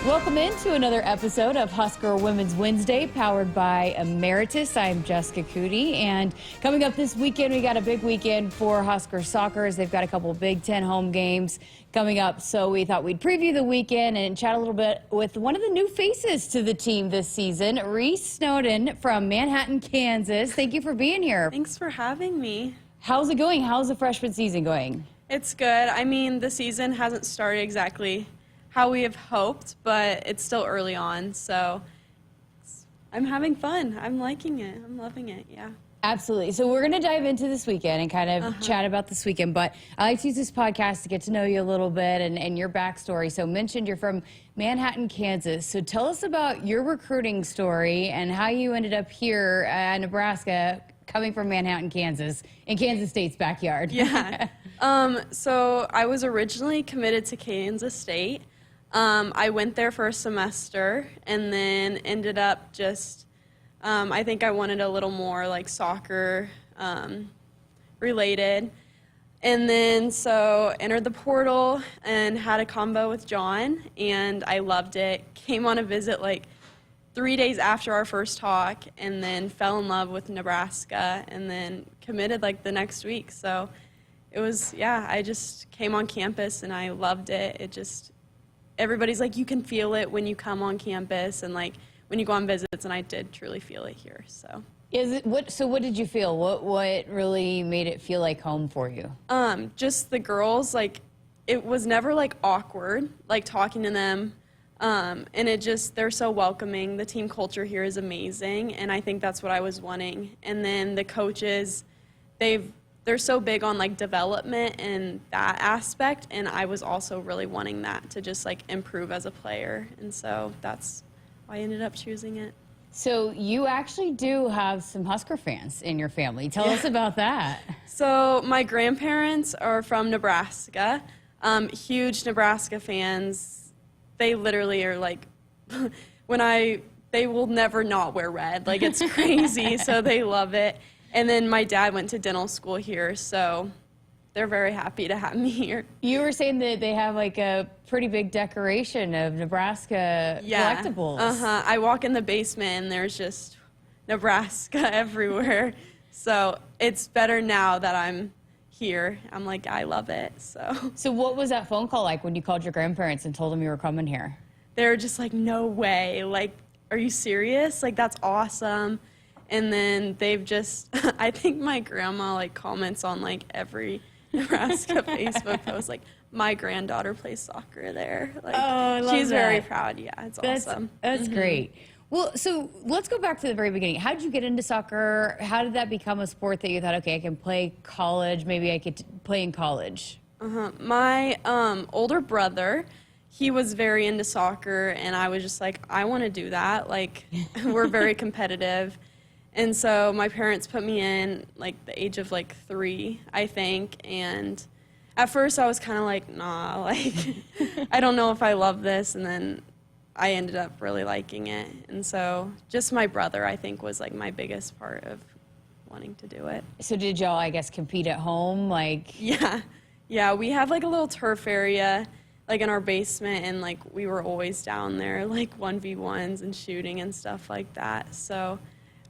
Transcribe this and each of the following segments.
Welcome into another episode of Husker Women's Wednesday, powered by Emeritus. I'm Jessica Coody, and coming up this weekend, we got a big weekend for Husker Soccer. They've got a couple of Big Ten home games coming up, so we thought we'd preview the weekend and chat a little bit with one of the new faces to the team this season, Reese Snowden from Manhattan, Kansas. Thank you for being here. Thanks for having me. How's it going? How's the freshman season going? It's good. I mean, the season hasn't started exactly how we have hoped, but it's still early on, so I'm having fun. I'm liking it. I'm loving it, yeah. Absolutely. So we're going to dive into this weekend and kind of chat about this weekend, but I like to use this podcast to get to know you a little bit and your backstory. So mentioned you're from Manhattan, Kansas. So tell us about your recruiting story and how you ended up here at Nebraska, coming from Manhattan, Kansas, in Kansas State's backyard. Yeah. So I was originally committed to Kansas State. I went there for a semester and then ended up just, I think I wanted a little more like soccer related. And then so entered the portal and had a combo with John, and I loved it. Came on a visit like 3 days after our first talk, and then fell in love with Nebraska, and then committed like the next week. So it was, yeah, I just came on campus and I loved it. It just, everybody's like, you can feel it when you come on campus and like when you go on visits, and I did truly feel it here. So what did you feel? What really made it feel like home for you? Just the girls, like it was never like awkward, like talking to them. And it just, they're so welcoming. The team culture here is amazing, and I think that's what I was wanting. And then the coaches, they're so big on like development and that aspect, and I was also really wanting that to just like improve as a player, and so that's why I ended up choosing it. So you actually do have some Husker fans in your family. Tell us about that. So my grandparents are from Nebraska, huge Nebraska fans. They literally are like, they will never not wear red. Like, it's crazy, so they love it. And then my dad went to dental school here, so they're very happy to have me here. You were saying that they have like a pretty big decoration of Nebraska collectibles. I walk in the basement and there's just Nebraska everywhere. So it's better now that I'm here. I'm like, I love it. So what was that phone call like when you called your grandparents and told them you were coming here? They were just like, no way. Like, are you serious? Like, that's awesome. And then they've just, I think my grandma like comments on like every Nebraska Facebook post, like, my granddaughter plays soccer there. Like, oh, I love she's that. very proud. Yeah, it's awesome. That's great. Well, so let's go back to the very beginning. How did you get into soccer? How did that become a sport that you thought, okay, I can play college, maybe I could play in college? My older brother, he was very into soccer, and I was just like, I want to do that. Like, we're very competitive. And so my parents put me in like the age of like 3, I think, and at first I was kind of like, nah, like, I don't know if I love this, and then I ended up really liking it. And so just my brother, I think, was like my biggest part of wanting to do it. So did y'all, I guess, compete at home? Like, yeah, we have like a little turf area like in our basement, and like we were always down there like 1v1s and shooting and stuff like that. So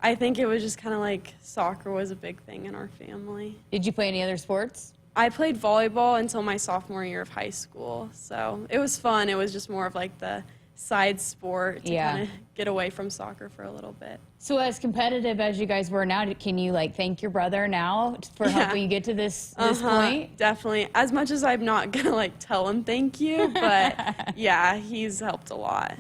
I think it was just kind of like soccer was a big thing in our family. Did you play any other sports? I played volleyball until my sophomore year of high school, so it was fun. It was just more of like the side sport to kind of get away from soccer for a little bit. So as competitive as you guys were now, can you like thank your brother now for helping you get to this point? Definitely. As much as I'm not gonna like tell him thank you, but yeah, he's helped a lot.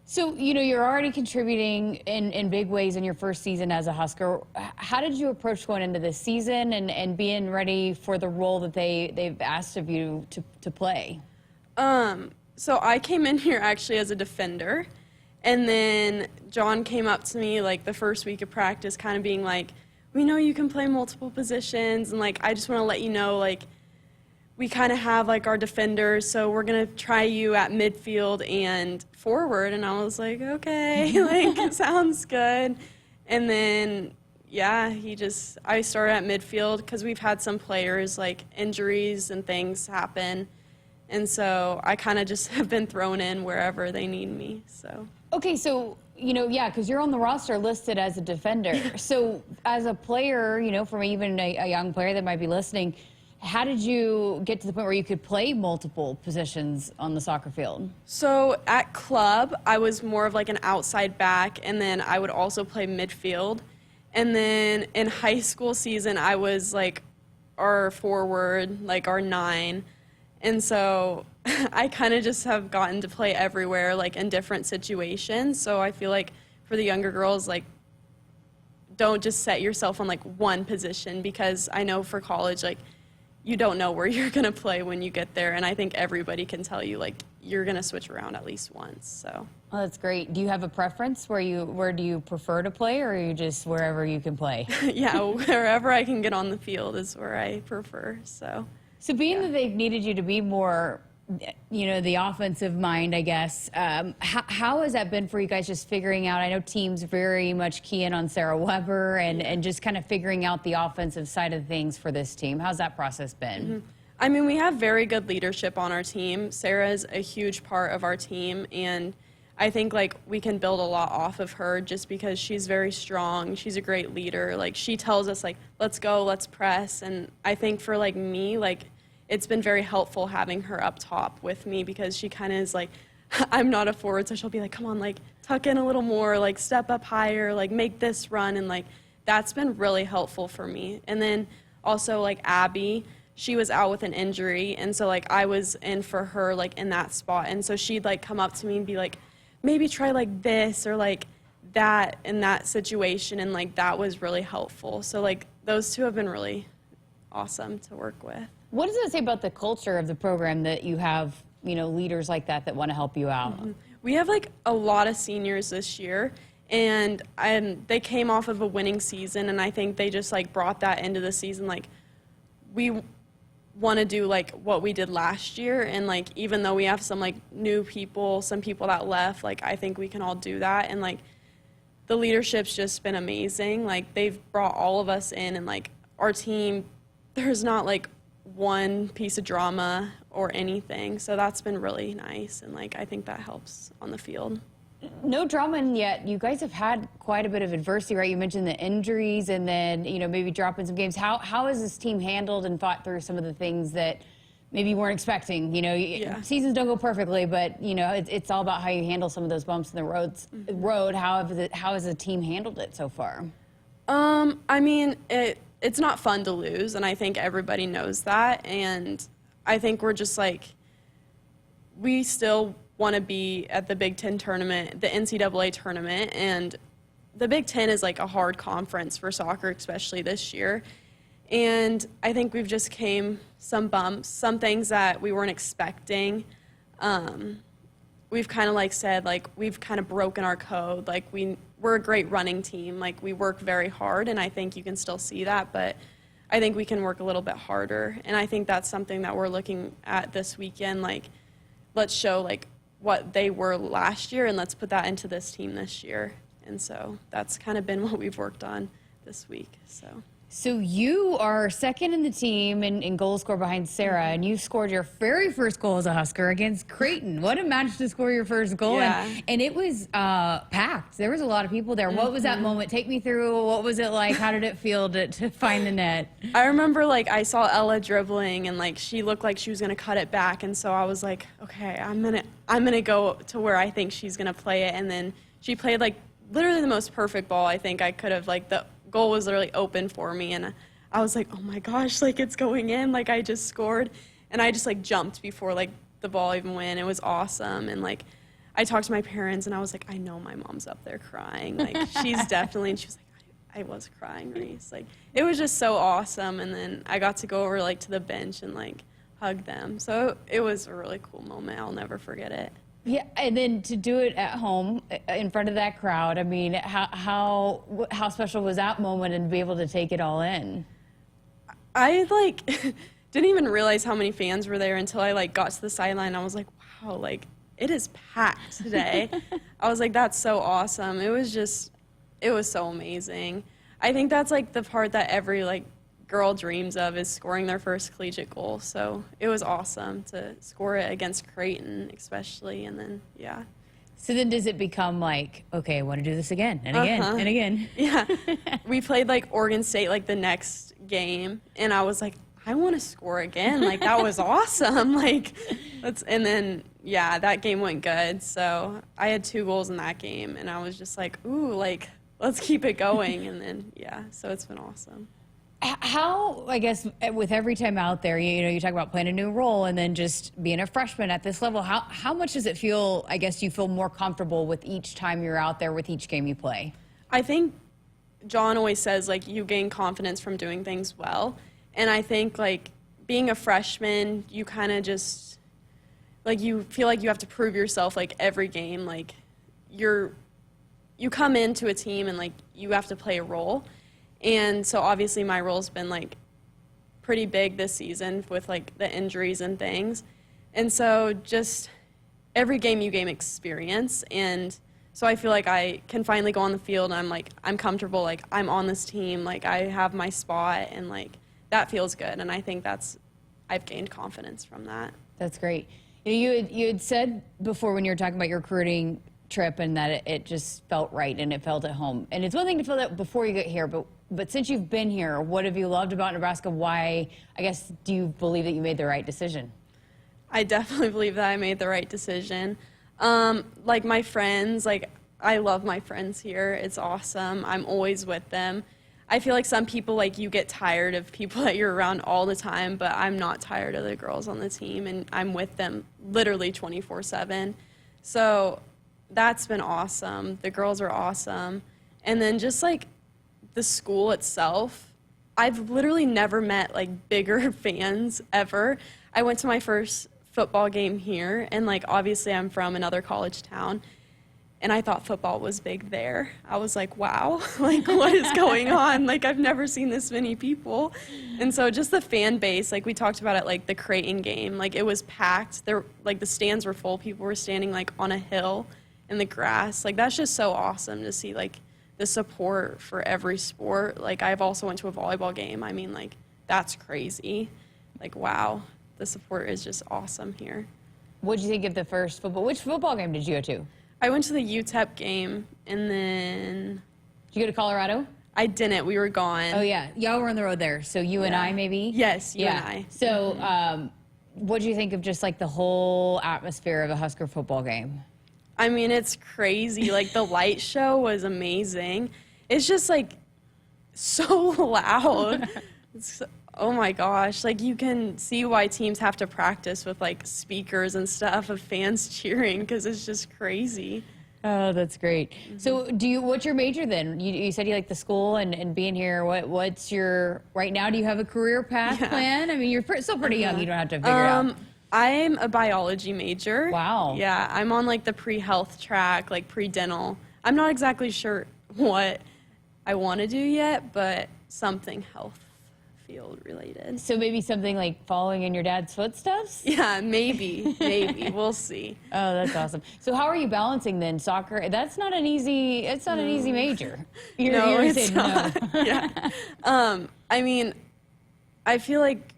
So, you know, you're already contributing in big ways in your first season as a Husker. How did you approach going into this season and being ready for the role that they've asked of you to play? So I came in here actually as a defender, and then John came up to me like the first week of practice kind of being like, we know you can play multiple positions, and like, I just want to let you know, like, we kind of have like our defenders, so we're going to try you at midfield and forward. And I was like, okay, like, sounds good. And then, yeah, I started at midfield because we've had some players, like, injuries and things happen. And so I kind of just have been thrown in wherever they need me. So. Okay, so, yeah, because you're on the roster listed as a defender. So as a player, from even a young player that might be listening, how did you get to the point where you could play multiple positions on the soccer field? So at club, I was more of like an outside back, and then I would also play midfield. And then in high school season, I was like our forward, like our 9. And so I kind of just have gotten to play everywhere, like in different situations. So I feel like for the younger girls, like, don't just set yourself on like one position, because I know for college, like, you don't know where you're going to play when you get there. And I think everybody can tell you, like, you're going to switch around at least once. So. Oh, that's great. Do you have a preference where do you prefer to play, or are you just wherever you can play? Yeah, wherever I can get on the field is where I prefer. So being that they've needed you to be more, the offensive mind, I guess, how has that been for you guys, just figuring out? I know teams very much key in on Sarah Weber and just kind of figuring out the offensive side of things for this team. How's that process been? Mm-hmm. I mean, we have very good leadership on our team. Sarah is a huge part of our team, and I think, like, we can build a lot off of her just because she's very strong. She's a great leader. Like, she tells us, like, let's go, let's press. And I think for, like, me, like, it's been very helpful having her up top with me, because she kind of is like, I'm not a forward, so she'll be like, come on, like, tuck in a little more, like, step up higher, like, make this run. And, like, that's been really helpful for me. And then also, like, Abby, she was out with an injury, and so, like, I was in for her, like, in that spot. And so she'd, like, come up to me and be like, maybe try, like, this or, like, that in that situation. And, like, that was really helpful. So, like, those two have been really awesome to work with. What does it say about the culture of the program that you have, leaders like that want to help you out? Mm-hmm. We have, like, a lot of seniors this year, and they came off of a winning season, and I think they just, like, brought that into the season. Like, we want to do, like, what we did last year, and, like, even though we have some, like, new people, some people that left, like, I think we can all do that. And, like, the leadership's just been amazing. Like, they've brought all of us in, and, like, our team, there's not, like, one piece of drama or anything. So that's been really nice, and, like, I think that helps on the field. No drama, and yet you guys have had quite a bit of adversity, right? You mentioned the injuries, and then, maybe dropping some games. How has this team handled and fought through some of the things that maybe you weren't expecting? Seasons don't go perfectly, but, it's all about how you handle some of those bumps in the road. How has the team handled it so far? I mean, it's not fun to lose, and I think everybody knows that. And I think we're just, like, we still want to be at the Big Ten tournament, the NCAA tournament, and the Big Ten is, like, a hard conference for soccer, especially this year. And I think we've just came some bumps, some things that we weren't expecting. We've kind of, like, said, like, we've kind of broken our code. Like, we're a great running team. Like, we work very hard, and I think you can still see that, but I think we can work a little bit harder. And I think that's something that we're looking at this weekend. Like, let's show, like, what they were last year, and let's put that into this team this year. And so that's kind of been what we've worked on this week. So you are second in the team in goal score behind Sarah, and you scored your very first goal as a Husker against Creighton. What a match to score your first goal. Yeah. And it was packed. There was a lot of people there. What was that moment? Take me through. What was it like? How did it feel to find the net? I remember, like, I saw Ella dribbling, and, like, she looked like she was going to cut it back. And so I was like, okay, I'm gonna go to where I think she's going to play it. And then she played, like, literally the most perfect ball I think I could have. Like, the goal was literally open for me, and I was like, oh my gosh, like, it's going in, like, I just scored. And I just, like, jumped before, like, the ball even went. It was awesome. And, like, I talked to my parents, and I was like, I know my mom's up there crying, like, she's definitely. And she was like, I was crying, Reese. Like, it was just so awesome. And then I got to go over, like, to the bench and, like, hug them. So it was a really cool moment. I'll never forget it. Yeah, and then to do it at home in front of that crowd, I mean, how special was that moment, and be able to take it all in? I, like, didn't even realize how many fans were there until I, like, got to the sideline. I was like, wow, like, it is packed today. I was like, that's so awesome. It was so amazing. I think that's, like, the part that every, like, girl dreams of is scoring their first collegiate goal. So it was awesome to score it against Creighton, especially. And then, yeah. So then does it become like, okay, I want to do this again and again and again? Yeah. We played like Oregon State like the next game, and I was like, I want to score again. Like, that was awesome. Like, and then, yeah, that game went good. So I had 2 goals in that game, and I was just like, ooh, like, let's keep it going. And then, yeah, so it's been awesome. How, I guess, with every time out there, you know, you talk about playing a new role and then just being a freshman at this level, how much does it feel, I guess, you feel more comfortable with each time you're out there, with each game you play? I think John always says, like, you gain confidence from doing things well. And I think, like, being a freshman, you kind of just, like, you feel like you have to prove yourself, like, every game. Like, you come into a team and, like, you have to play a role. And so, obviously, my role's been, like, pretty big this season with, like, the injuries and things. And so just every game you gain experience. And so I feel like I can finally go on the field and I'm, like, I'm comfortable. Like, I'm on this team. Like, I have my spot. And, like, that feels good, and I think I've gained confidence from that. That's great. You know, you had said before when you were talking about your recruiting trip and that it just felt right and it felt at home. And it's one thing to feel that before you get here, but since you've been here, what have you loved about Nebraska? Why, I guess, do you believe that you made the right decision? I definitely believe that I made the right decision. Like, my friends, like, I love my friends here. It's awesome. I'm always with them. I feel like some people, like, you get tired of people that you're around all the time, but I'm not tired of the girls on the team, and I'm with them literally 24/7. So that's been awesome. The girls are awesome. And then just, like, the school itself, I've literally never met, like, bigger fans ever. I went to my first football game here, and, like, obviously I'm from another college town, and I thought football was big there. I was like, wow, like, what is going on? Like, I've never seen this many people. And so just the fan base, like, we talked about it, like, the Creighton game, like, it was packed. There, like, the stands were full. People were standing, like, on a hill in the grass. Like, that's just so awesome to see, like, the support for every sport. Like, I've also went to a volleyball game. I mean, like, that's crazy. Like, wow, the support is just awesome here. What did you think of the first football? Which football game did you go to? I went to the UTEP game, and then... Did you go to Colorado? I didn't. We were gone. Oh, yeah. Y'all were on the road there. So you and I, maybe? Yes, you and I. So what did you think of just, like, the whole atmosphere of a Husker football game? I mean, it's crazy. Like, the light show was amazing. It's just, like, so loud. Oh, my gosh. Like, you can see why teams have to practice with, like, speakers and stuff of fans cheering, because it's just crazy. Oh, that's great. Mm-hmm. So what's your major then? You said you like the school and being here. What's your, right now, do you have a career path plan? I mean, you're still pretty young. You don't have to figure it out. I'm a biology major. Wow. Yeah, I'm on, like, the pre-health track, like, pre-dental. I'm not exactly sure what I want to do yet, but something health field related. So maybe something like following in your dad's footsteps? Yeah, maybe. We'll see. Oh, that's awesome. So how are you balancing then soccer? That's not an easy, it's not an easy major. It's not. Yeah. I mean, I feel like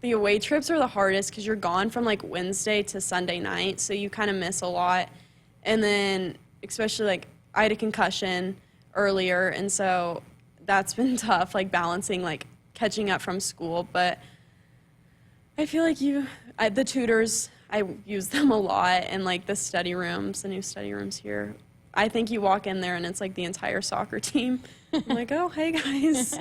the away trips are the hardest because you're gone from, like, Wednesday to Sunday night, so you kind of miss a lot. And then, especially, like, I had a concussion earlier, and so that's been tough, like, balancing, like, catching up from school. But I feel like the tutors, I use them a lot, and, like, the study rooms, the new study rooms here. I think you walk in there and it's like the entire soccer team. I'm like, oh, hey, guys.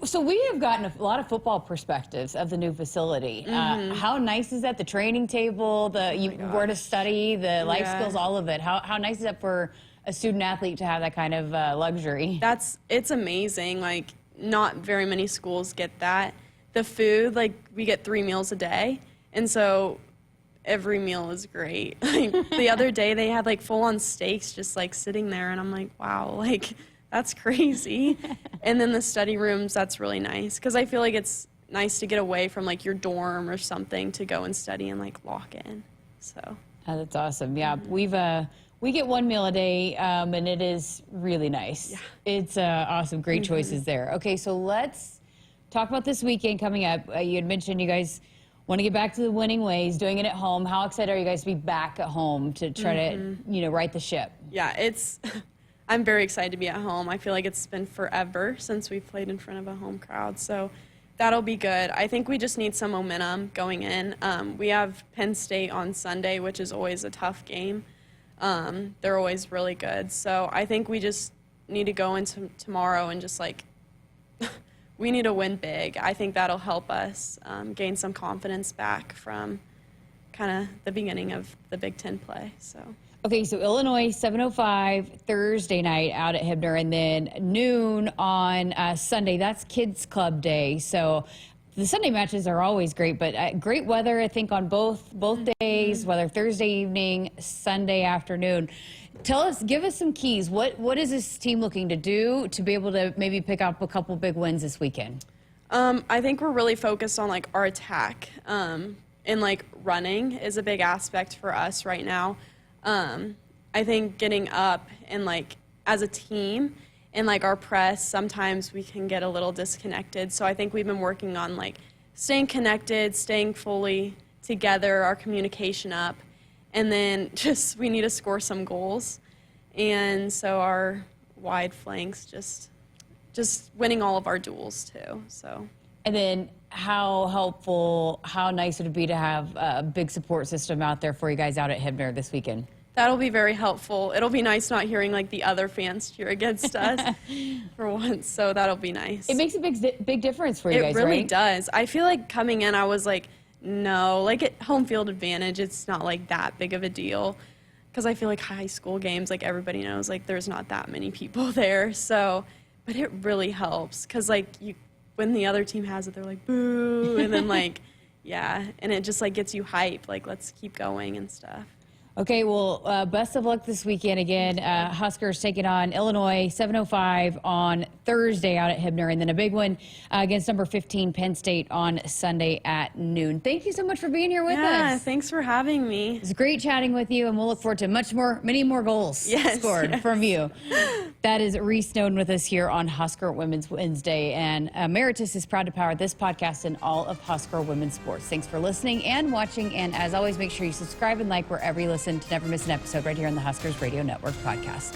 So we have gotten a lot of football perspectives of the new facility. How nice is that? The training table, where to study, the life skills, all of it. How nice is that for a student athlete to have that kind of luxury? It's amazing. Like, not very many schools get that. The food, like, we get 3 meals a day, and so every meal is great. Like, the other day they had, like, full-on steaks just, like, sitting there, and I'm like, wow, like, that's crazy. And then the study rooms, that's really nice, because I feel like it's nice to get away from, like, your dorm or something to go and study and, like, lock in. So oh, that's awesome. Yeah, we get 1 meal a day, and it is really nice. Yeah. It's awesome. Great choices there. Okay, so let's talk about this weekend coming up. You had mentioned you guys want to get back to the winning ways, doing it at home. How excited are you guys to be back at home to try to, right the ship? Yeah, I'm very excited to be at home. I feel like it's been forever since we've played in front of a home crowd, so that'll be good. I think we just need some momentum going in. We have Penn State on Sunday, which is always a tough game. They're always really good, so I think we just need to go into tomorrow and just we need to win big. I think that'll help us gain some confidence back from kind of the beginning of the Big Ten play. Okay, so Illinois, 7:05 Thursday night out at Hibner, and then noon on Sunday. That's Kids Club Day. So the Sunday matches are always great, but great weather, I think, on both days, whether Thursday evening, Sunday afternoon. Give us some keys. What is this team looking to do to be able to maybe pick up a couple big wins this weekend? I think we're really focused on our attack, and running is a big aspect for us right now. I think getting up and as a team and our press, sometimes we can get a little disconnected. So I think we've been working on staying connected, staying fully together, our communication up, and then we need to score some goals. And so our wide flanks, just winning all of our duels too. So. And then how helpful, how nice would it be to have a big support system out there for you guys out at Hibner this weekend? That'll be very helpful. It'll be nice not hearing the other fans cheer against us for once, so that'll be nice. It makes a big difference for you guys, right? It really right? does. I feel coming in, I was no, at home field advantage, it's not that big of a deal. Because I feel high school games, everybody knows, there's not that many people there. So, but it really helps because when the other team has it, they're boo, and then yeah, and it just gets you hype, let's keep going and stuff. Okay, well, best of luck this weekend again. Huskers taking on Illinois, 7:05 on Thursday out at Hibner, and then a big one against number 15 Penn State on Sunday at noon. Thank you so much for being here with us. Yeah, thanks for having me. It's great chatting with you, and we'll look forward to many more goals scored from you. That is Reese Snowden with us here on Husker Women's Wednesday, and Emeritus is proud to power this podcast and all of Husker women's sports. Thanks for listening and watching, and as always, make sure you subscribe and like wherever you listen to never miss an episode right here on the Huskers Radio Network podcast.